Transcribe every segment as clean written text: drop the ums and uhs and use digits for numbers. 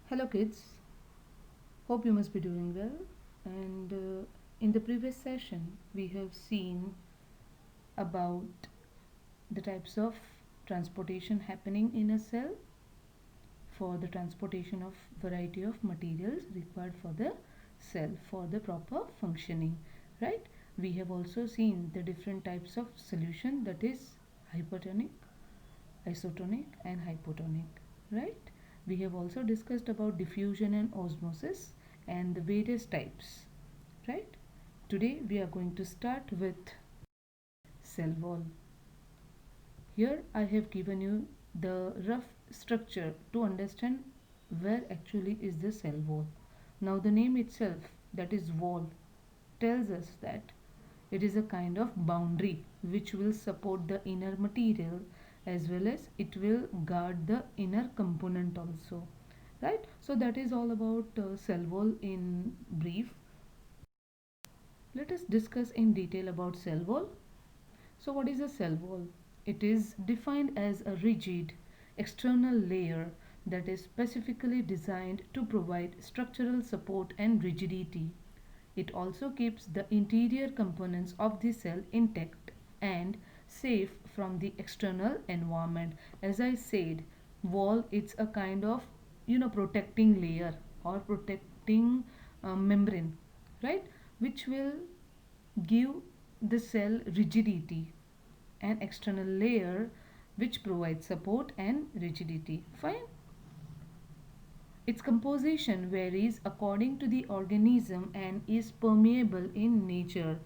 Hello kids, hope you must be doing well. And in the previous session, we have seen about the types of transportation happening in a cell for the transportation of variety of materials required for the cell for the proper functioning, right? We have also seen the different types of solution, that is hypertonic, isotonic and hypotonic, right? We have also discussed about diffusion and osmosis and the various types, right? Today we are going to start with cell wall. Here I have given you the rough structure to understand where actually is the cell wall. Now the name itself, that is wall, tells us that it is a kind of boundary which will support the inner material as well as it will guard the inner component also, right? So that is all about cell wall in brief. Let us discuss in detail about cell wall. So what is a cell wall? It is defined as a rigid external layer that is specifically designed to provide structural support and rigidity. It also keeps the interior components of the cell intact and safe from the external environment. As I said, wall, it's a kind of protecting layer or protecting membrane, right, which will give the cell rigidity, an external layer which provides support and rigidity. Fine. Its composition varies according to the organism and is permeable in nature.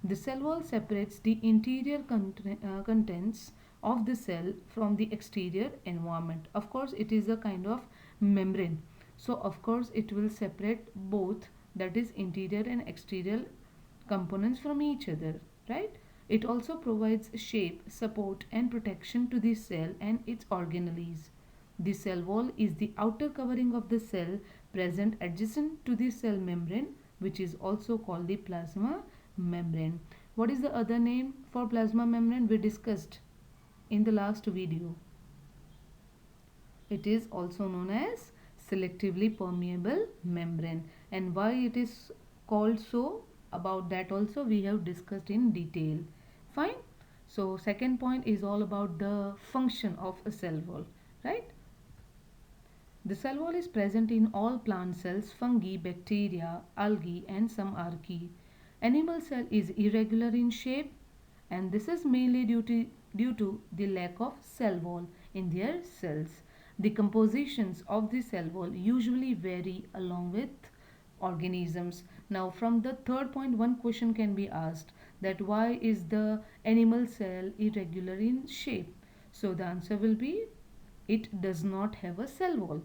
The cell wall separates the interior contents of the cell from the exterior environment. Of course, it is a kind of membrane. So, of course, it will separate both, that is interior and exterior components from each other, right? It also provides shape, support and protection to the cell and its organelles. The cell wall is the outer covering of the cell present adjacent to the cell membrane, which is also called the plasma membrane. What is the other name for plasma membrane? We discussed in the last video. It is also known as selectively permeable membrane. And why it is called so, about that also we have discussed in detail. Fine. So second point is all about the function of a cell wall, right? The cell wall is present in all plant cells, fungi, bacteria, algae and some archaea. Animal cell is irregular in shape, and this is mainly due to the lack of cell wall in their cells. The compositions of the cell wall usually vary along with organisms. Now from the third point, one question can be asked, that why is the animal cell irregular in shape? So the answer will be, it does not have a cell wall,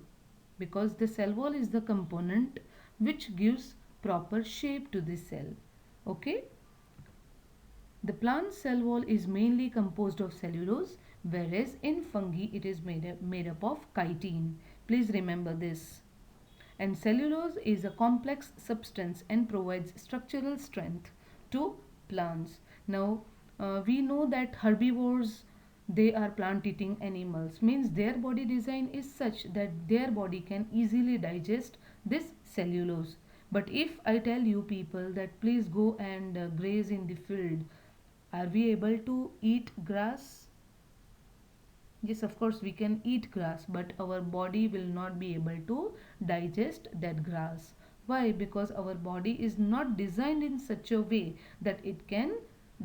because the cell wall is the component which gives proper shape to the cell. Okay. The plant cell wall is mainly composed of cellulose, whereas in fungi it is made up of chitin. Please remember this. And cellulose is a complex substance and provides structural strength to plants. Now we know that herbivores, they are plant eating animals, means their body design is such that their body can easily digest this cellulose. But if I tell you people that please go and graze in the field, are we able to eat grass? Yes, of course, we can eat grass, but our body will not be able to digest that grass. Why? Because our body is not designed in such a way that it can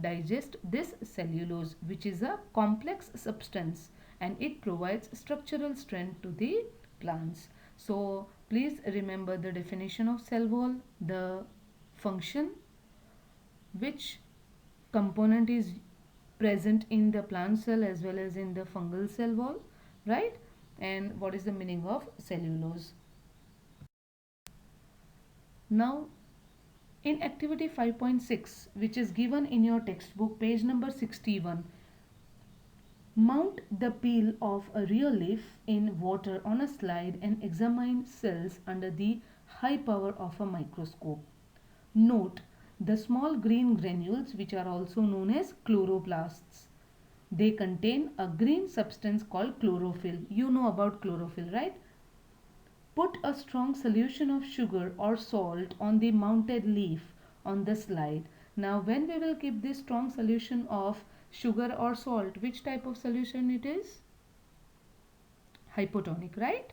digest this cellulose, which is a complex substance, and it provides structural strength to the plants. So, please remember the definition of cell wall, the function, which component is present in the plant cell as well as in the fungal cell wall, right? And what is the meaning of cellulose? Now in activity 5.6, which is given in your textbook page number 61, mount the peel of a real leaf in water on a slide and examine cells under the high power of a microscope. Note the small green granules, which are also known as chloroplasts. They contain a green substance called chlorophyll. You know about chlorophyll, right? Put a strong solution of sugar or salt on the mounted leaf on the slide. Now when we will keep this strong solution of sugar or salt, which type of solution it is? Hypotonic, right?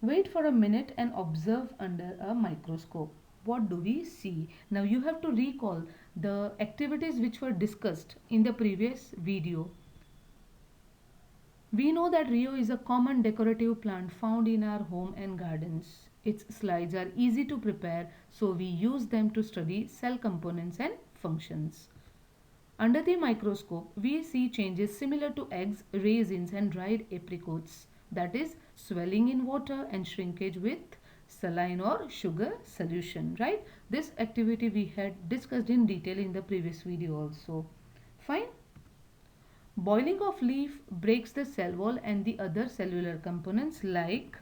Wait for a minute and observe under a microscope. What do we see? Now you have to recall the activities which were discussed in the previous video. We know that Rio is a common decorative plant found in our home and gardens. Its slides are easy to prepare, so we use them to study cell components and functions. Under the microscope, we see changes similar to eggs, raisins, and dried apricots, that is, swelling in water and shrinkage with saline or sugar solution, right? This activity we had discussed in detail in the previous video also. Fine. Boiling of leaf breaks the cell wall and the other cellular components like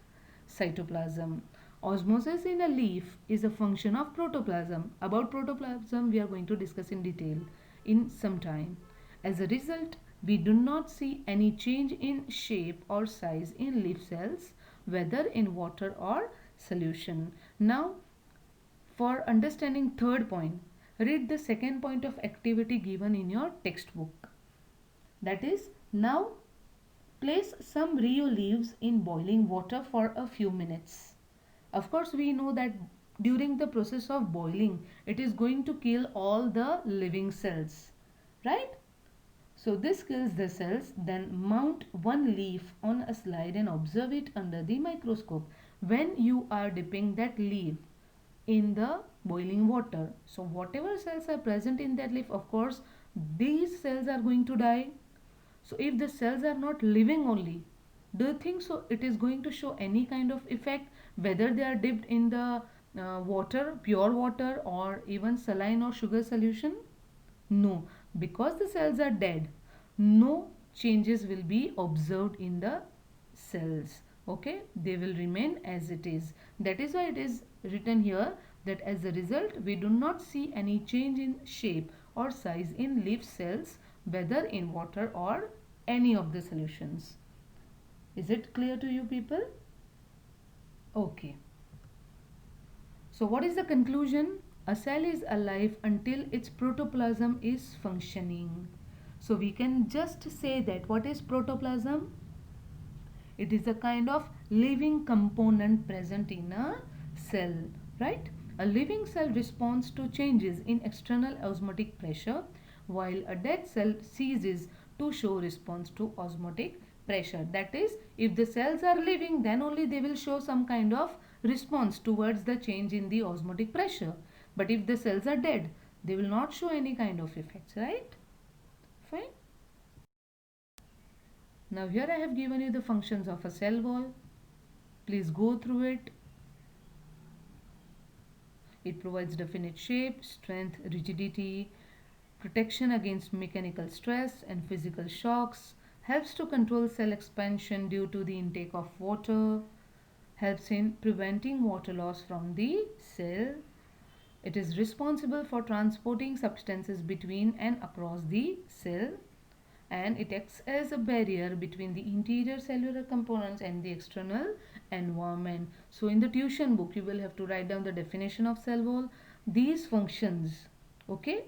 cytoplasm. Osmosis in a leaf is a function of protoplasm. About protoplasm we are going to discuss in detail in some time. As a result, we do not see any change in shape or size in leaf cells, whether in water or solution. Now, for understanding third point, read the second point of activity given in your textbook. That is, now place some Rio leaves in boiling water for a few minutes. Of course, we know that during the process of boiling, it is going to kill all the living cells, right? So this kills the cells. Then mount one leaf on a slide and observe it under the microscope. When you are dipping that leaf in the boiling water, so whatever cells are present in that leaf, of course, these cells are going to die. So if the cells are not living only, do you think so it is going to show any kind of effect whether they are dipped in the water, pure water, or even saline or sugar solution? No, because the cells are dead, no changes will be observed in the cells. Okay, they will remain as it is. That is why it is written here that as a result we do not see any change in shape or size in leaf cells, whether in water or any of the solutions. Is it clear to you people? Okay. So what is the conclusion? A cell is alive until its protoplasm is functioning. So we can just say that what is protoplasm? It is a kind of living component present in a cell, right? A living cell responds to changes in external osmotic pressure, while a dead cell ceases to show response to osmotic pressure. That is, if the cells are living, then only they will show some kind of response towards the change in the osmotic pressure. But if the cells are dead, they will not show any kind of effects, right? Fine. Now here I have given you the functions of a cell wall. Please go through it. It provides definite shape, strength, rigidity, protection against mechanical stress and physical shocks, helps to control cell expansion due to the intake of water, helps in preventing water loss from the cell. It is responsible for transporting substances between and across the cell, and it acts as a barrier between the interior cellular components and the external environment. So in the tuition book you will have to write down the definition of cell wall, these functions, okay,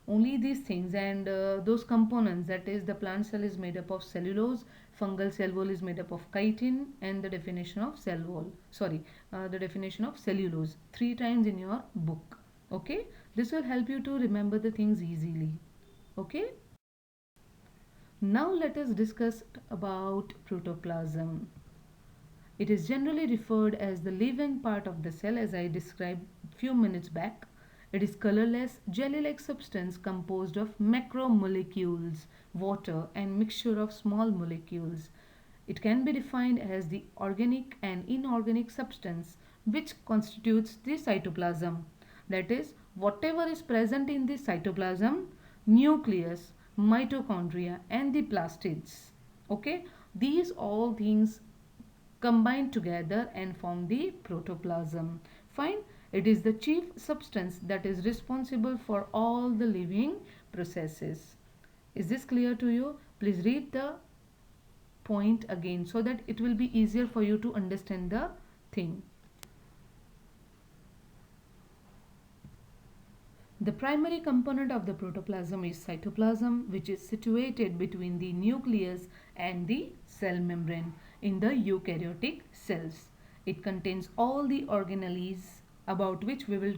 only these things, and those components, that is the plant cell is made up of cellulose, fungal cell wall is made up of chitin, and the definition of cell wall, the definition of cellulose 3 times in your book. Okay, this will help you to remember the things easily. Okay, now let us discuss about protoplasm. It is generally referred as the living part of the cell, as I described few minutes back. It is colorless, jelly-like substance composed of macromolecules, water, and mixture of small molecules. It can be defined as the organic and inorganic substance which constitutes the cytoplasm. That is, whatever is present in the cytoplasm, nucleus, mitochondria, and the plastids. Okay, these all things combine together and form the protoplasm. Fine. It is the chief substance that is responsible for all the living processes. Is this clear to you? Please read the point again so that it will be easier for you to understand the thing. The primary component of the protoplasm is cytoplasm, which is situated between the nucleus and the cell membrane in the eukaryotic cells. It contains all the organelles about which we will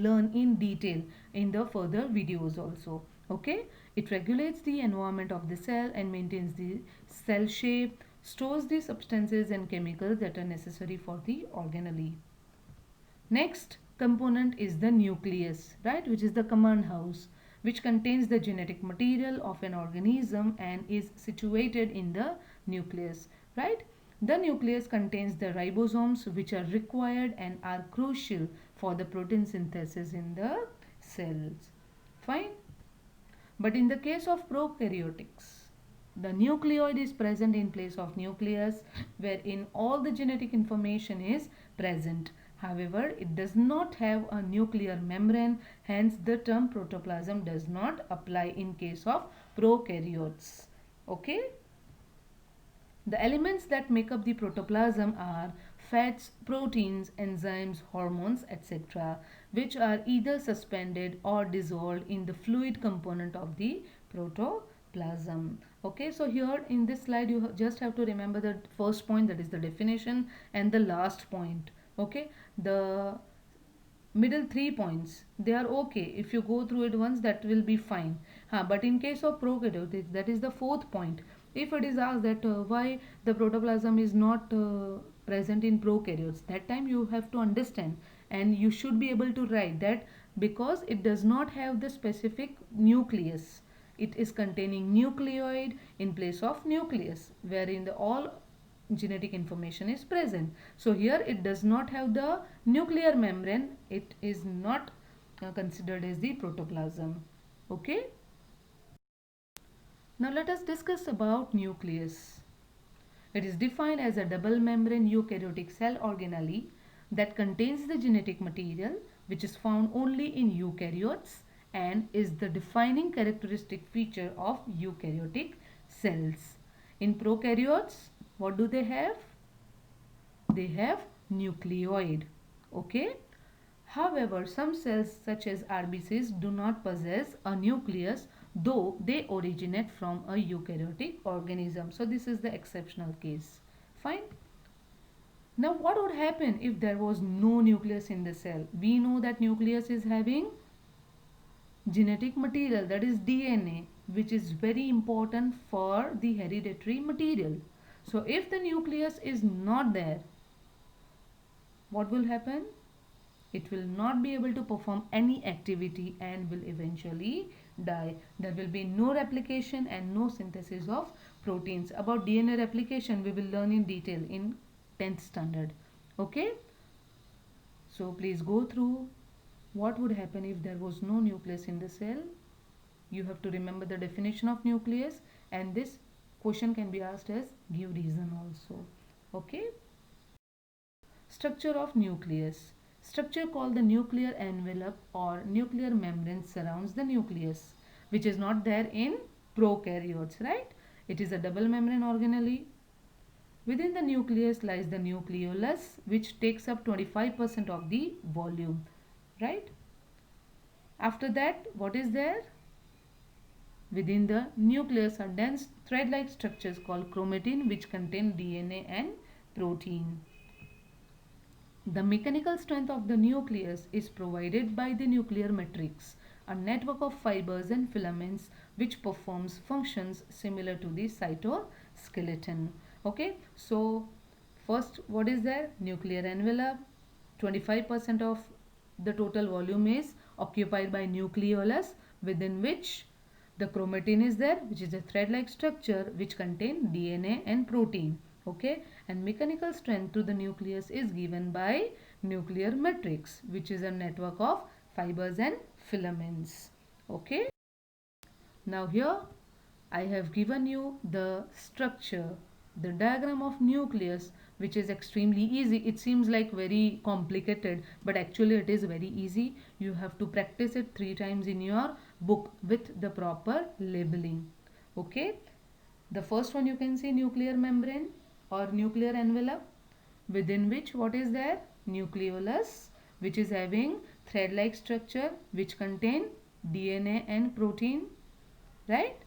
learn in detail in the further videos also. Okay, it regulates the environment of the cell and maintains the cell shape, stores the substances and chemicals that are necessary for the organelle. Next component is the nucleus, right, which is the command house, which contains the genetic material of an organism and is situated in the nucleus, right. The nucleus contains the ribosomes, which are required and are crucial for the protein synthesis in the cells. Fine. But in the case of prokaryotics, the nucleoid is present in place of nucleus, wherein all the genetic information is present. However, it does not have a nuclear membrane, hence the term protoplasm does not apply in case of prokaryotes. Okay? The elements that make up the protoplasm are fats, proteins, enzymes, hormones, etc., which are either suspended or dissolved in the fluid component of the protoplasm. Okay, so here in this slide you just have to remember the first point, that is the definition, and the last point. Okay, the middle 3 points, they are okay. If you go through it once, that will be fine. But in case of prokaryotes, that is the fourth point. If it is asked that why the protoplasm is not present in prokaryotes, that time you have to understand and you should be able to write that because it does not have the specific nucleus. It is containing nucleoid in place of nucleus, wherein the all genetic information is present. So here it does not have the nuclear membrane. It is not considered as the protoplasm. Okay. Now let us discuss about nucleus. It is defined as a double membrane eukaryotic cell organelle that contains the genetic material which is found only in eukaryotes and is the defining characteristic feature of eukaryotic cells. In prokaryotes, what do they have? They have nucleoid. Okay. However, some cells such as RBCs do not possess a nucleus, though they originate from a eukaryotic organism. So this is the exceptional case. Fine. Now what would happen if there was no nucleus in the cell? We know that nucleus is having genetic material, that is DNA, which is very important for the hereditary material. So if the nucleus is not there, what will happen? It will not be able to perform any activity and will eventually die. There will be no replication and no synthesis of proteins. About DNA replication we will learn in detail in 10th standard. Okay. So please go through what would happen if there was no nucleus in the cell. You have to remember the definition of nucleus, and this question can be asked as give reason also. Okay. Structure of nucleus. Structure called the nuclear envelope or nuclear membrane surrounds the nucleus, which is not there in prokaryotes, right? It is a double membrane organelle. Within the nucleus lies the nucleolus, which takes up 25% of the volume, right? After that, what is there? Within the nucleus are dense thread-like structures called chromatin, which contain DNA and protein. The mechanical strength of the nucleus is provided by the nuclear matrix, a network of fibers and filaments which performs functions similar to the cytoskeleton. Okay, so first what is there? Nuclear envelope. 25% of the total volume is occupied by nucleolus, within which the chromatin is there, which is a thread-like structure which contain DNA and protein. Okay, and mechanical strength to the nucleus is given by nuclear matrix, which is a network of fibers and filaments. Okay, now here I have given you the structure, the diagram of nucleus, which is extremely easy. It seems like very complicated, but actually it is very easy. You have to practice it 3 times in your book with the proper labeling. Okay, The first one you can see nuclear membrane or nuclear envelope, within which what is there? Nucleolus, which is having thread-like structure which contain DNA and protein, right?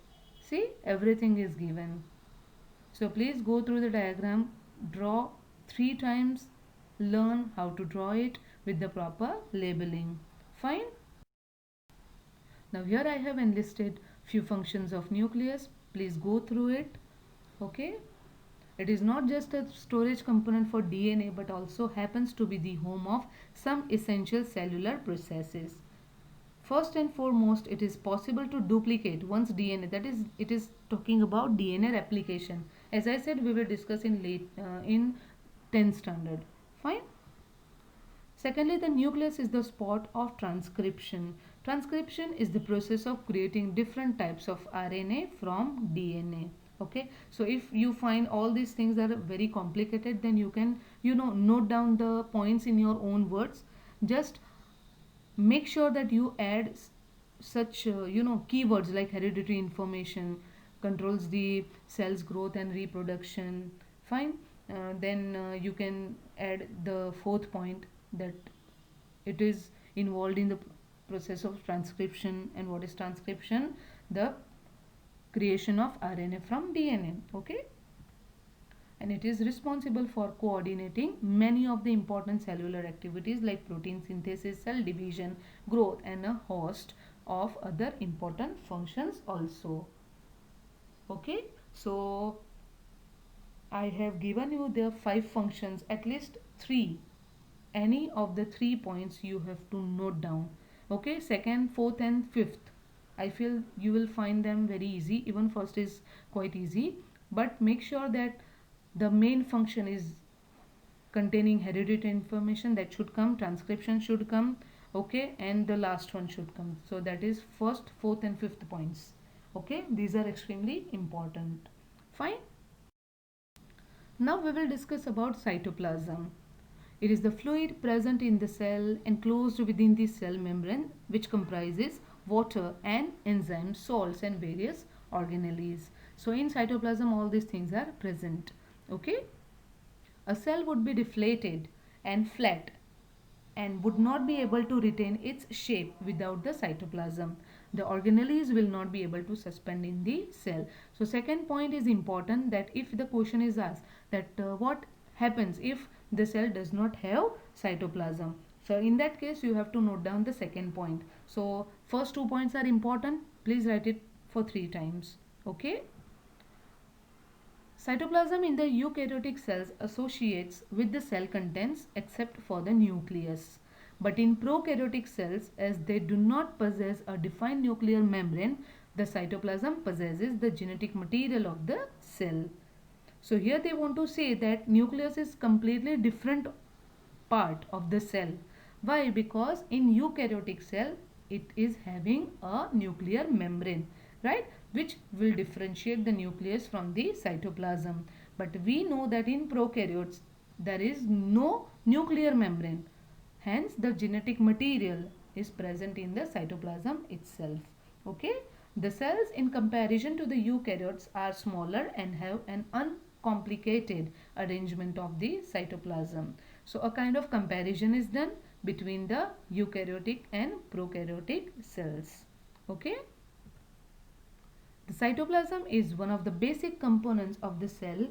See, everything is given. So please go through the diagram, draw 3 times, learn how to draw it with the proper labeling. Fine. Now here I have enlisted few functions of nucleus. Please go through it. Okay. It is not just a storage component for DNA but also happens to be the home of some essential cellular processes. First and foremost, it is possible to duplicate one's DNA. That is, it is talking about DNA replication. As I said, we will discuss in 10th standard. Fine. Secondly, the nucleus is the spot of transcription. Transcription is the process of creating different types of RNA from DNA. Okay, so if you find all these things are very complicated, then you can note down the points in your own words. Just make sure that you add such keywords like hereditary information, controls the cell's growth and reproduction. Fine. Then you can add the fourth point, that it is involved in the process of transcription. And what is transcription? The creation of RNA from DNA. Okay, and it is responsible for coordinating many of the important cellular activities like protein synthesis, cell division, growth, and a host of other important functions also. Okay, so I have given you the 5 functions, at least 3. Any of the 3 points you have to note down. Okay, second, fourth, and fifth, I feel you will find them very easy. Even first is quite easy, but make sure that the main function is containing hereditary information, that should come, transcription should come, okay, and the last one should come. So that is first, fourth, and fifth points. Okay, these are extremely important. Fine. Now we will discuss about cytoplasm. It is the fluid present in the cell enclosed within the cell membrane, which comprises water and enzymes, salts, and various organelles. So in cytoplasm all these things are present. Okay, a cell would be deflated and flat and would not be able to retain its shape without the cytoplasm. The organelles will not be able to suspend in the cell. So second point is important, that if the question is asked that what happens if the cell does not have cytoplasm, so in that case you have to note down the second point. So first 2 points are important. Please write it for 3 times. Okay. Cytoplasm in the eukaryotic cells associates with the cell contents except for the nucleus. But in prokaryotic cells, as they do not possess a defined nuclear membrane, the cytoplasm possesses the genetic material of the cell. So here they want to say that nucleus is completely different part of the cell. Why? Because in eukaryotic cell it is having a nuclear membrane, right, which will differentiate the nucleus from the cytoplasm. But we know that in prokaryotes there is no nuclear membrane, hence the genetic material is present in the cytoplasm itself. Okay, the cells in comparison to the eukaryotes are smaller and have an uncomplicated arrangement of the cytoplasm. So a kind of comparison is done between the eukaryotic and prokaryotic cells. Okay. The cytoplasm is one of the basic components of the cell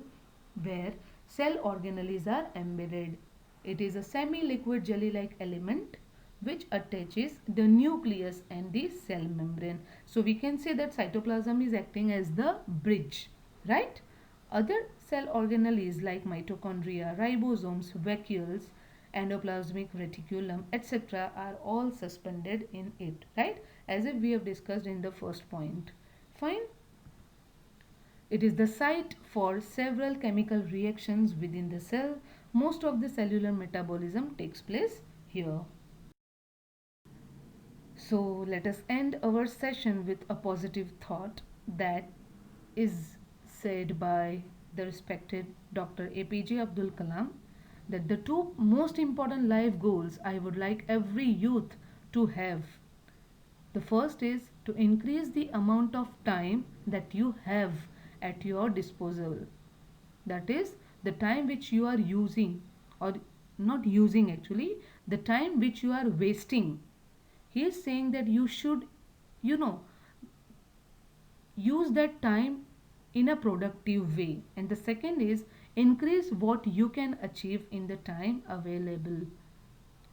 where cell organelles are embedded. It is a semi-liquid jelly-like element which attaches the nucleus and the cell membrane. So we can say that cytoplasm is acting as the bridge, right? Other cell organelles like mitochondria, ribosomes, vacuoles, endoplasmic reticulum, etc. are all suspended in it, right? As if we have discussed in the first point. Fine. It is the site for several chemical reactions within the cell. Most of the cellular metabolism takes place here. So let us end our session with a positive thought that is said by the respected Dr. APJ Abdul Kalam, that the 2 most important life goals I would like every youth to have. The first is to increase the amount of time that you have at your disposal. That is the time which you are using, or not using actually, the time which you are wasting. He is saying that you should, you know, use that time in a productive way. And the second is increase what you can achieve in the time available,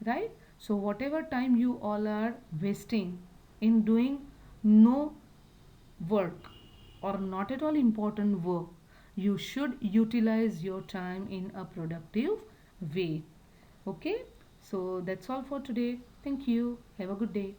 right? So whatever time you all are wasting in doing no work or not at all important work, you should utilize your time in a productive way. Okay, so that's all for today. Thank you. Have a good day.